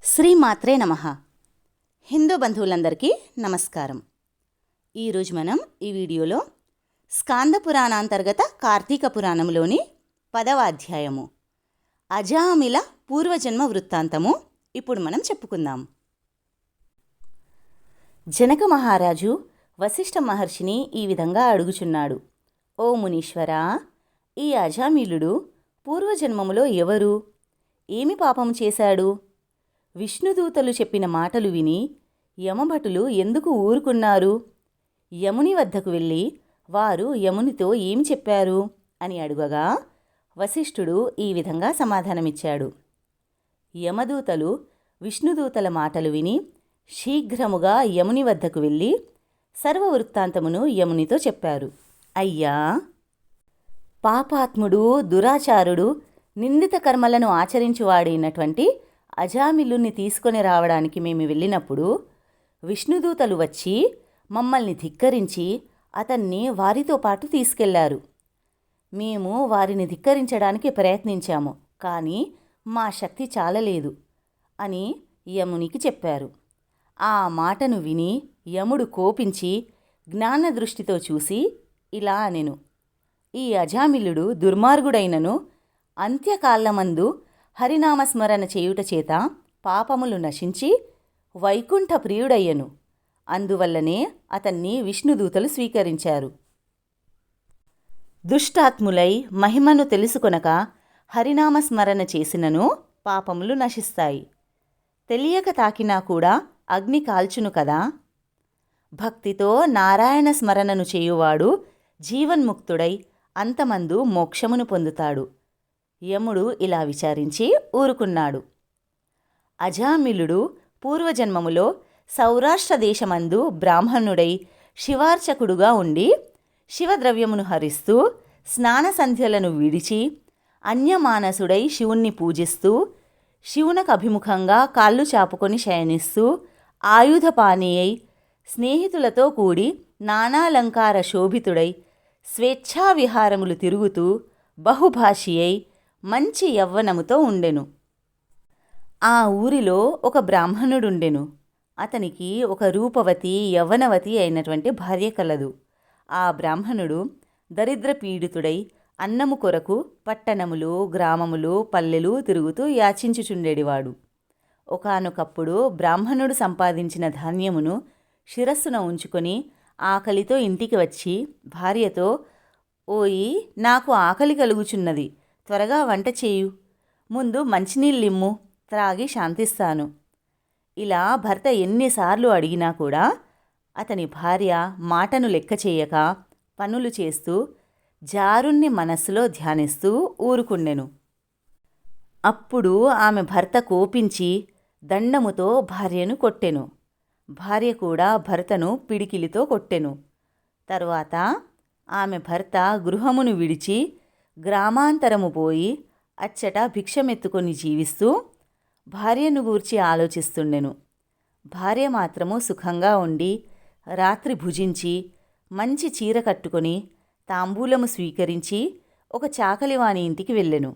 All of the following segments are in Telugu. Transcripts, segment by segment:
శ్రీమాత్రే నమః. హిందూ బంధువులందరికీ నమస్కారం. ఈరోజు మనం ఈ వీడియోలో స్కాంద పురాణాంతర్గత కార్తీక పురాణంలోని 10వ అధ్యాయము అజామిల పూర్వజన్మ వృత్తాంతము ఇప్పుడు మనం చెప్పుకుందాం. జనక మహారాజు వశిష్ఠ మహర్షిని ఈ విధంగా అడుగుచున్నాడు. ఓ మునీశ్వరా, ఈ అజామిలుడు పూర్వజన్మములో ఎవరు? ఏమి పాపం చేశాడు? విష్ణుదూతలు చెప్పిన మాటలు విని యమభటులు ఎందుకు ఊరుకున్నారు? యముని వద్దకు వెళ్ళి వారు యమునితో ఏమి చెప్పారు అని అడుగగా వశిష్ఠుడు ఈ విధంగా సమాధానమిచ్చాడు. యమదూతలు విష్ణుదూతల మాటలు విని శీఘ్రముగా యముని వద్దకు వెళ్ళి సర్వవృత్తాంతమును యమునితో చెప్పారు. అయ్యా, పాపాత్ముడు, దురాచారుడు, నిందిత కర్మలను ఆచరించువాడైనటువంటి అజామిలుని తీసుకొని రావడానికి మేము వెళ్ళినప్పుడు విష్ణుదూతలు వచ్చి మమ్మల్ని ధిక్కరించి అతన్ని వారితో పాటు తీసుకెళ్లారు. మేము వారిని ధిక్కరించడానికి ప్రయత్నించాము, కానీ మా శక్తి చాలలేదు అని యమునికి చెప్పారు. ఆ మాటను విని యముడు కోపించి జ్ఞానదృష్టితో చూసి ఇలా అనెను. ఈ అజామిలుడు దుర్మార్గుడైనను అంత్యకాలమందు హరినామస్మరణ చేయుట చేత పాపములు నశించి వైకుంఠ ప్రియుడయ్యను. అందువల్లనే అతన్ని విష్ణుదూతలు స్వీకరించారు. దుష్టాత్ములై మహిమను తెలుసుకొనక హరినామస్మరణ చేసినను పాపములు నశిస్తాయి. తెలియక తాకినా కూడా అగ్ని కాల్చును కదా. భక్తితో నారాయణ స్మరణను చేయువాడు జీవన్ముక్తుడై అంతమందు మోక్షమును పొందుతాడు. యముడు ఇలా విచారించి ఊరుకున్నాడు. అజామిలుడు పూర్వజన్మములో సౌరాష్ట్ర దేశమందు బ్రాహ్మణుడై శివార్చకుడుగా ఉండి శివద్రవ్యమును హరిస్తూ స్నాన సంధ్యలను విడిచి అన్యమానసుడై శివుణ్ణి పూజిస్తూ శివునకు అభిముఖంగా కాళ్ళు చాపుకొని శయనిస్తూ ఆయుధపాణియై స్నేహితులతో కూడి నానాలంకార శోభితుడై స్వేచ్ఛావిహారములు తిరుగుతూ బహుభాషియై మంచి యవ్వనముతో ఉండెను. ఆ ఊరిలో ఒక బ్రాహ్మణుడుండెను. అతనికి ఒక రూపవతి యవ్వనవతి అయినటువంటి భార్య కలదు. ఆ బ్రాహ్మణుడు దరిద్రపీడితుడై అన్నము కొరకు పట్టణములు, గ్రామములు, పల్లెలు తిరుగుతూ యాచించుచుండేవాడు. ఒకానొకప్పుడు బ్రాహ్మణుడు సంపాదించిన ధాన్యమును శిరస్సున ఉంచుకొని ఆకలితో ఇంటికి వచ్చి భార్యతో, ఓయి, నాకు ఆకలి కలుగుచున్నది, త్వరగా వంట చేయు, ముందు మంచినీళ్ళిమ్ము, త్రాగి శాంతిస్తాను. ఇలా భర్త ఎన్నిసార్లు అడిగినా కూడా అతని భార్య మాటను లెక్క చేయక పనులు చేస్తూ జారుణ్ణి మనస్సులో ధ్యానిస్తూ ఊరుకుండెను. అప్పుడు ఆమె భర్త కోపించి దండముతో భార్యను కొట్టెను. భార్య కూడా భర్తను పిడికిలితో కొట్టెను. తరువాత ఆమె భర్త గృహమును విడిచి గ్రామాంతరము పోయి అచ్చట భిక్షమెత్తుకొని జీవిస్తూ భార్యను గూర్చి ఆలోచిస్తుండెను. భార్య మాత్రము సుఖంగా ఉండి రాత్రి భుజించి మంచి చీర కట్టుకొని తాంబూలము స్వీకరించి ఒక చాకలివాని ఇంటికి వెళ్ళెను.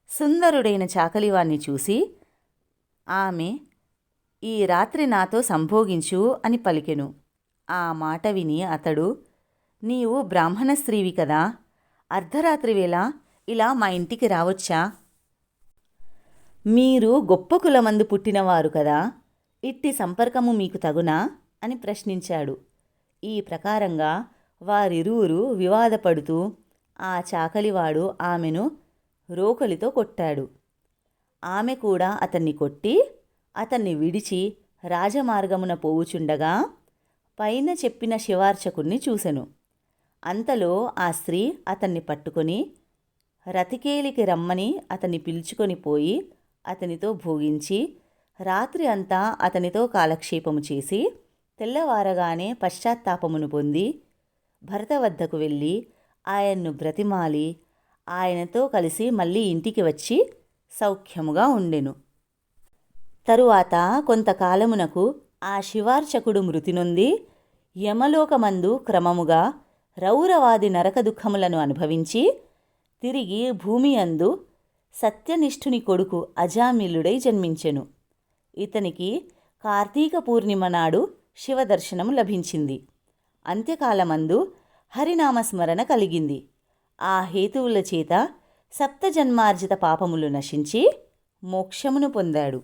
సుందరుడైన చాకలివాణ్ణి చూసి ఆమె, ఈ రాత్రి నాతో సంభోగించు అని పలికెను. ఆ మాట విని అతడు, నీవు బ్రాహ్మణ స్త్రీవి కదా, అర్ధరాత్రి వేళ ఇలా మా ఇంటికి రావచ్చా? మీరు గొప్ప కులమందు పుట్టినవారు కదా, ఇట్టి సంపర్కము మీకు తగునా అని ప్రశ్నించాడు. ఈ ప్రకారంగా వారిరువురు వివాదపడుతూ ఆ చాకలివాడు ఆమెను రోకలితో కొట్టాడు. ఆమె కూడా అతన్ని కొట్టి అతన్ని విడిచి రాజమార్గమున పోవుచుండగా పైన చెప్పిన శివార్చకుణ్ణి చూసెను. అంతలో ఆ స్త్రీ అతన్ని పట్టుకొని రతికేలికి రమ్మని అతన్ని పిలుచుకొని పోయి అతనితో భోగించి రాత్రి అంతా అతనితో కాలక్షేపము చేసి తెల్లవారగానే పశ్చాత్తాపమును పొంది భర్త వద్దకు వెళ్ళి ఆయన్ను బ్రతిమాలి ఆయనతో కలిసి మళ్ళీ ఇంటికి వచ్చి సౌఖ్యముగా ఉండెను. తరువాత కొంతకాలమునకు ఆ శివార్చకుడు మృతి నొంది యమలోకమందు క్రమముగా రౌరవాది నరక దుఃఖములను అనుభవించి తిరిగి భూమి అందు సత్యనిష్ఠుని కొడుకు అజామిలుడై జన్మించెను. ఇతనికి కార్తీక పూర్ణిమ నాడు శివదర్శనం లభించింది. అంత్యకాలమందు హరినామస్మరణ కలిగింది. ఆ హేతువుల చేత సప్తజన్మార్జిత పాపములు నశించి మోక్షమును పొందాడు.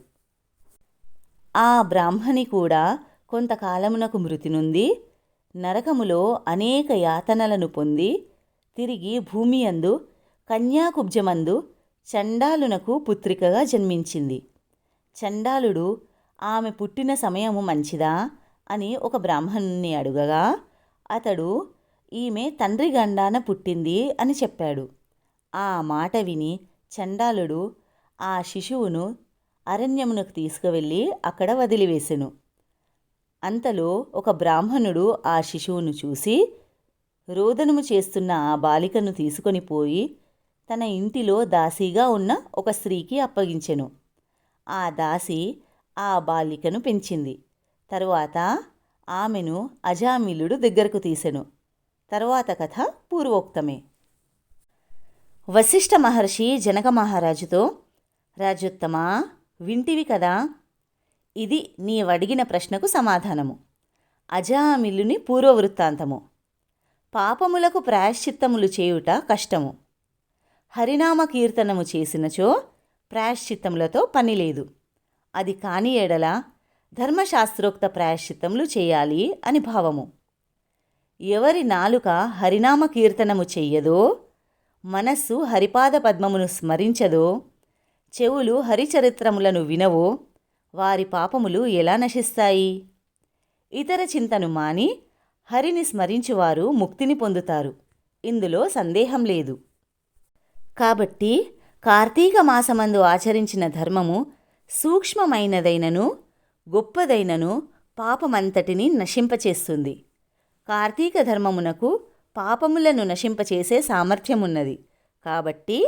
ఆ బ్రాహ్మణి కూడా కొంతకాలమునకు మృతి నొంది నరకములో అనేక యాతనలను పొంది తిరిగి భూమి యందు కన్యాకుబ్జమందు చండాలునకు పుత్రికగా జన్మించింది. చండాలుడు ఆమె పుట్టిన సమయము మంచిదా అని ఒక బ్రాహ్మణుని అడుగగా అతడు ఈమె తండ్రి గండాన పుట్టింది అని చెప్పాడు. ఆ మాట విని చండాలుడు ఆ శిశువును అరణ్యమునకు తీసుకువెళ్ళి అక్కడ వదిలివేసెను. అంతలో ఒక బ్రాహ్మణుడు ఆ శిశువును చూసి రోదనము చేస్తున్న ఆ బాలికను తీసుకొని పోయి తన ఇంటిలో దాసీగా ఉన్న ఒక స్త్రీకి అప్పగించెను. ఆ దాసి ఆ బాలికను పెంచింది. తరువాత ఆమెను అజామిలుడు దగ్గరకు తీసెను. తరువాత కథ పూర్వోక్తమే. వశిష్ఠ మహర్షి జనక మహారాజుతో, రాజోత్తమా, వింటివి కదా, ఇది నీవడిగిన ప్రశ్నకు సమాధానము. అజామిలుని పూర్వవృత్తాంతము. పాపములకు ప్రాయశ్చిత్తములు చేయుట కష్టము. హరినామ కీర్తనము చేసినచో ప్రాయశ్చిత్తములతో పనిలేదు. అది కాని ఎడల ధర్మశాస్త్రోక్త ప్రాయశ్చిత్తములు చేయాలి అని భావము. ఎవరి నాలుక హరినామ కీర్తనము చెయ్యదో, మనస్సు హరిపాద పద్మమును స్మరించదో, చెవులు హరిచరిత్రములను వినవో వారి పాపములు ఎలా నశిస్తాయి? ఇతర చింతను మాని హరిని స్మరించువారు ముక్తిని పొందుతారు. ఇందులో సందేహం లేదు. కాబట్టి కార్తీక మాసమందు ఆచరించిన ధర్మము సూక్ష్మమైనదైనను గొప్పదైనను పాపమంతటిని నశింపచేస్తుంది. కార్తీక ధర్మమునకు పాపములను నశింపచేసే సామర్థ్యమున్నది. కాబట్టి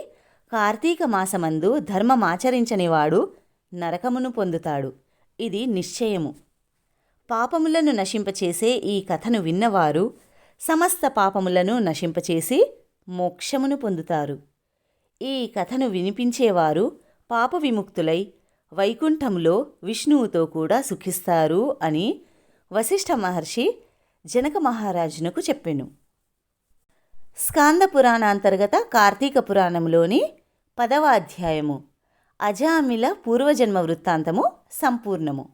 కార్తీక మాసమందు ధర్మమాచరించనివాడు నరకమును పొందుతాడు. ఇది నిశ్చయము. పాపములను నశింపచేసే ఈ కథను విన్నవారు సమస్త పాపములను నశింపచేసి మోక్షమును పొందుతారు. ఈ కథను వినిపించేవారు పాప విముక్తులై వైకుంఠంలో విష్ణువుతో కూడా సుఖిస్తారు అని వశిష్ఠ మహర్షి జనక మహారాజునకు చెప్పెను. స్కాంద పురాణాంతర్గత కార్తీక పురాణంలోని 10వ అధ్యాయము అజామిల పూర్వజన్మ వృత్తాంతము సంపూర్ణము.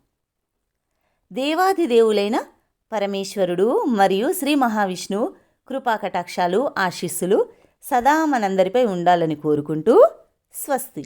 దేవాధిదేవులైన పరమేశ్వరుడు మరియు శ్రీ మహావిష్ణువు కృపాకటాక్షాలు ఆశీస్సులు సదా మనందరిపై ఉండాలని కోరుకుంటూ స్వస్తి.